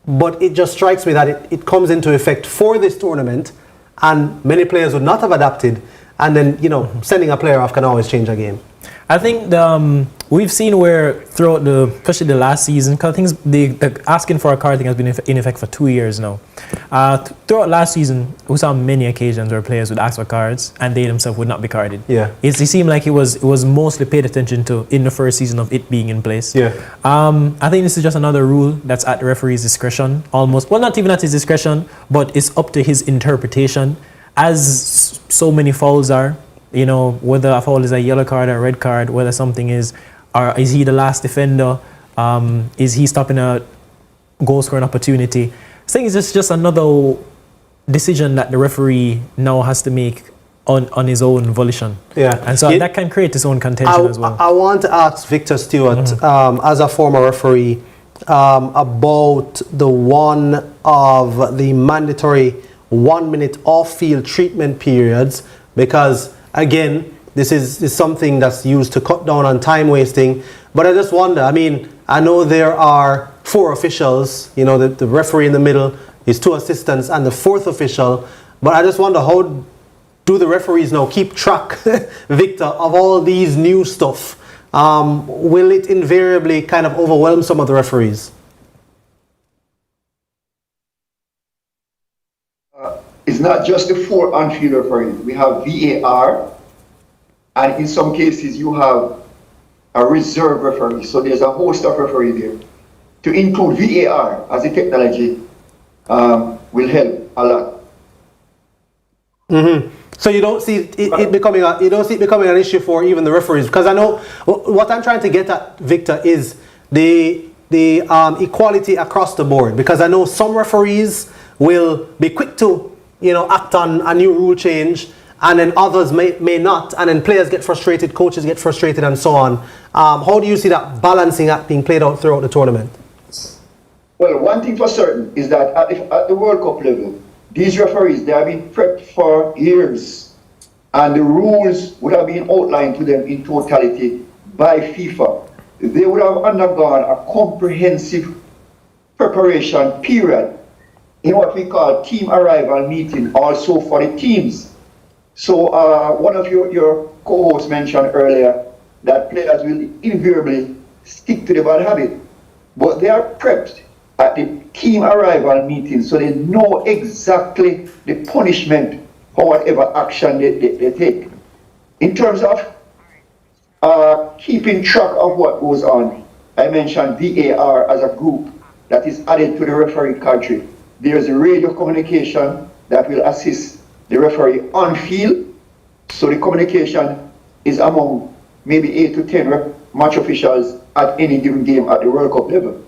But it just strikes me that it comes into effect for this tournament, and many players would not have adapted. And then, sending a player off can always change a game. I think we've seen where throughout especially the last season, because things the asking for a card thing has been in effect for 2 years now. Throughout last season, we saw many occasions where players would ask for cards and they themselves would not be carded. Yeah, it seemed like it was mostly paid attention to in the first season of it being in place. Yeah, I think this is just another rule that's at the referee's discretion, almost. Well, not even at his discretion, but it's up to his interpretation, as so many fouls are. Whether a foul is a yellow card or a red card, whether something is he the last defender, is he stopping a goal scoring opportunity. I think it's just another decision that the referee now has to make on his own volition. Yeah. And so that can create its own contention as well. I want to ask Victor Stewart, as a former referee, about the one of the mandatory 1 minute off-field treatment periods, because again, this is something that's used to cut down on time wasting. But I just wonder, I mean, I know there are 4 officials, you know, the referee in the middle, his 2 assistants, and the 4th official. But I just wonder, how do the referees now keep track, Victor, of all these new stuff? Will it invariably kind of overwhelm some of the referees? It's not just the 4 on-field referees. We have VAR, and in some cases you have a reserve referee. So there's a host of referees there. To include VAR as a technology will help a lot. So you don't see it becoming an issue for even the referees, because I know what I'm trying to get at, Victor, is the equality across the board. Because I know some referees will be quick to, you know, act on a new rule change, and then others may not, and then players get frustrated, coaches get frustrated, and so on. How do you see that balancing act being played out throughout the tournament? Well, one thing for certain is that at the World Cup level, these referees, they have been prepped for years, and the rules would have been outlined to them in totality by FIFA. They would have undergone a comprehensive preparation period in what we call team arrival meeting, also for the teams. So one of your co-hosts mentioned earlier that players will invariably stick to the bad habit, but they are prepped at the team arrival meeting, so they know exactly the punishment for whatever action they take. In terms of keeping track of what goes on, I mentioned VAR as a group that is added to the referee cadre. There's a radio communication that will assist the referee on field, so the communication is among maybe 8 to 10 match officials at any given game at the World Cup level.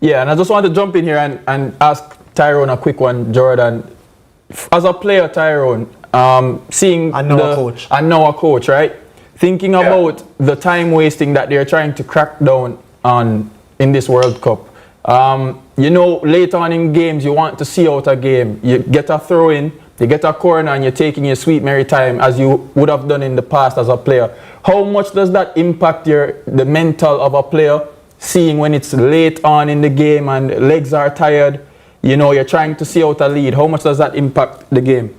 Yeah, and I just want to jump in here and ask Tyrone a quick one, Jordan. As a player, Tyrone, seeing and now a coach, right? Thinking about the time wasting that they're trying to crack down on in this World Cup. You know, later on in games, you want to see out a game. You get a throw in, you get a corner, and you're taking your sweet merry time as you would have done in the past as a player. How much does that impact the mental of a player? Seeing when it's late on in the game and legs are tired, you know, you're trying to see out a lead. How much does that impact the game?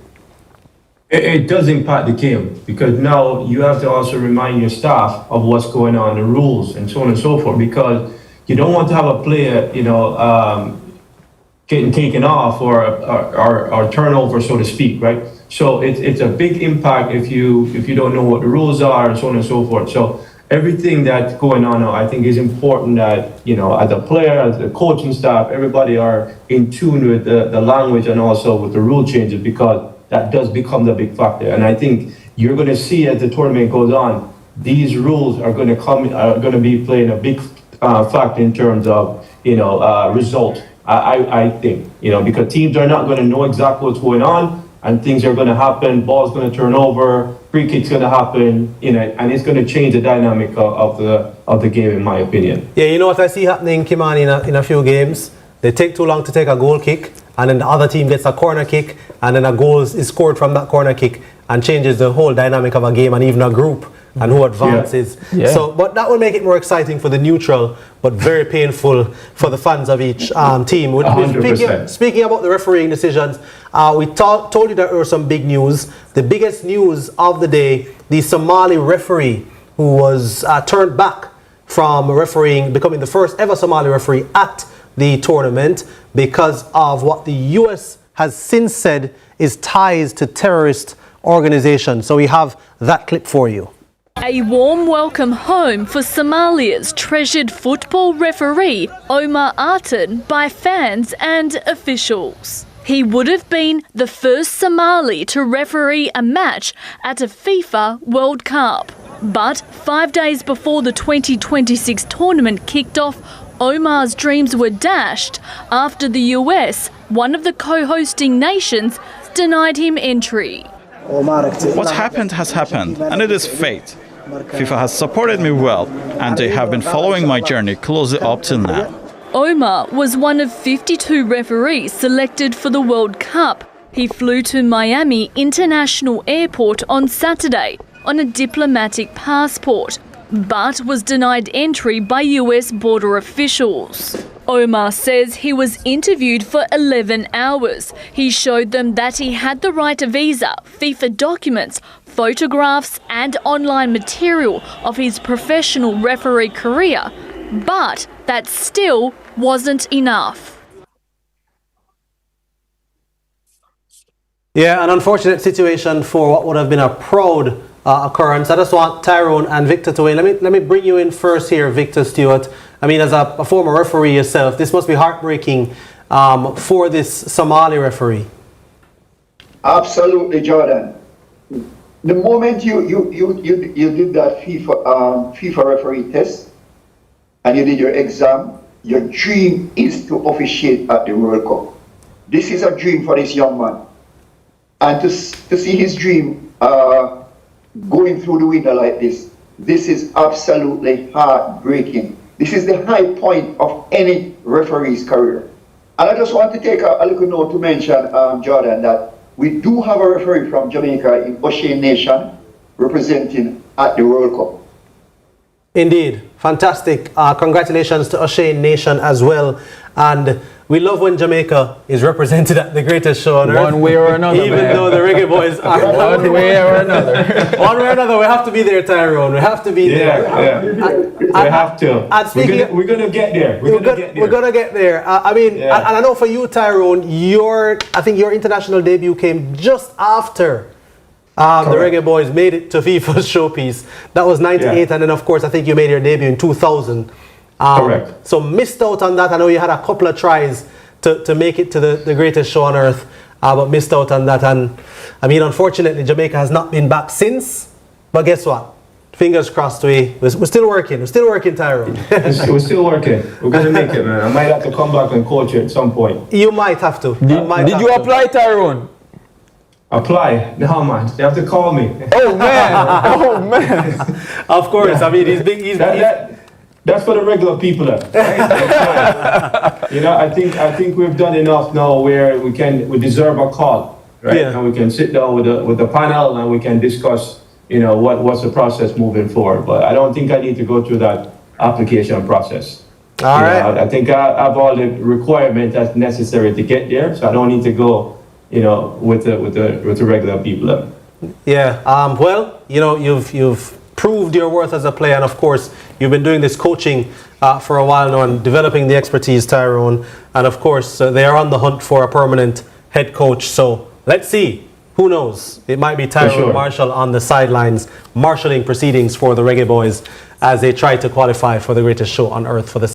It does impact the game, because now you have to also remind your staff of what's going on, the rules, and so on and so forth, because you don't want to have a player, you know, getting taken off or turnover, so to speak, right? So it's a big impact if you don't know what the rules are, and so on and so forth. So everything that's going on now, I think, is important that, you know, as a player, as the coaching staff, everybody are in tune with the language and also with the rule changes, because that does become the big factor. And I think you're going to see as the tournament goes on, these rules are going to be playing a big factor in terms of, you know, result. I think, you know, because teams are not going to know exactly what's going on, and things are going to happen. Ball's going to turn over, free kick's going to happen, you know, and it's going to change the dynamic of the game, in my opinion. Yeah, you know what I see happening, Kimani, in a few games? They take too long to take a goal kick, and then the other team gets a corner kick, and then a goal is scored from that corner kick and changes the whole dynamic of a game and even a group and who advances. Yeah. So, but that will make it more exciting for the neutral, but very painful for the fans of each team. 100%. Speaking about the refereeing decisions, we told you that there were some big news. The biggest news of the day, the Somali referee who was turned back from refereeing, becoming the first ever Somali referee at the tournament because of what the US has since said is ties to terrorist organizations. So we have that clip for you. A warm welcome home for Somalia's treasured football referee Omar Artan by fans and officials. He would have been the first Somali to referee a match at a FIFA World Cup. But 5 days before the 2026 tournament kicked off, Omar's dreams were dashed after the US, one of the co-hosting nations, denied him entry. What happened has happened, and it is fate. FIFA has supported me well, and they have been following my journey closely up till now. Omar was one of 52 referees selected for the World Cup. He flew to Miami International Airport on Saturday on a diplomatic passport, but was denied entry by US border officials. Omar says he was interviewed for 11 hours. He showed them that he had the right visa, FIFA documents, photographs and online material of his professional referee career, but that still wasn't enough. Yeah, an unfortunate situation for what would have been a proud occurrence. I just want Tyrone and Victor to weigh. Let me bring you in first here, Victor Stewart. I mean, as a former referee yourself, this must be heartbreaking for this Somali referee. Absolutely, Jordan. The moment you did that FIFA referee test and you did your exam, your dream is to officiate at the World Cup. This is a dream for this young man. And to see his dream going through the window like this is absolutely heartbreaking. This is the high point of any referee's career. And I just want to take a little note to mention, Jordan, that we do have a referee from Jamaica in Ocean Nation representing at the World Cup. Indeed. Fantastic. Congratulations to Ocean Nation as well. And we love when Jamaica is represented at the greatest show on earth. One way or another. Even though the reggae boys are one way or another. One way or another, we have to be there, Tyrone. We have to be there. We have to. We're gonna get there. We're gonna get there. I mean, and I know for you, Tyrone, I think your international debut came just after the Reggae Boys made it to FIFA's showpiece. That was 98, and then of course I think you made your debut in 2000. Correct. So missed out on that. I know you had a couple of tries to make it to the greatest show on earth, but missed out on that. And I mean, unfortunately, Jamaica has not been back since. But guess what? Fingers crossed, we're still working. We're still working, Tyrone. We're still working. We're going to make it, man. I might have to come back and coach you at some point. You might have to. Did you apply, Tyrone? Apply? No, man. You have to call me. Oh, man. Oh, man. Of course. I mean, he's big. That's for the regular people. Right? You know, I think we've done enough now where we deserve a call, right? Yeah. And we can sit down with the panel and we can discuss, you know, what's the process moving forward. But I don't think I need to go through that application process. All right. I think I have all the requirements that's necessary to get there, so I don't need to go, you know, with the regular people. Yeah. Well, you know, you've proved your worth as a player, and of course you've been doing this coaching for a while now and developing the expertise, Tyrone, and of course they are on the hunt for a permanent head coach, so let's see, who knows, it might be Tyrone Marshall on the sidelines marshalling proceedings for the Reggae Boys as they try to qualify for the greatest show on earth for the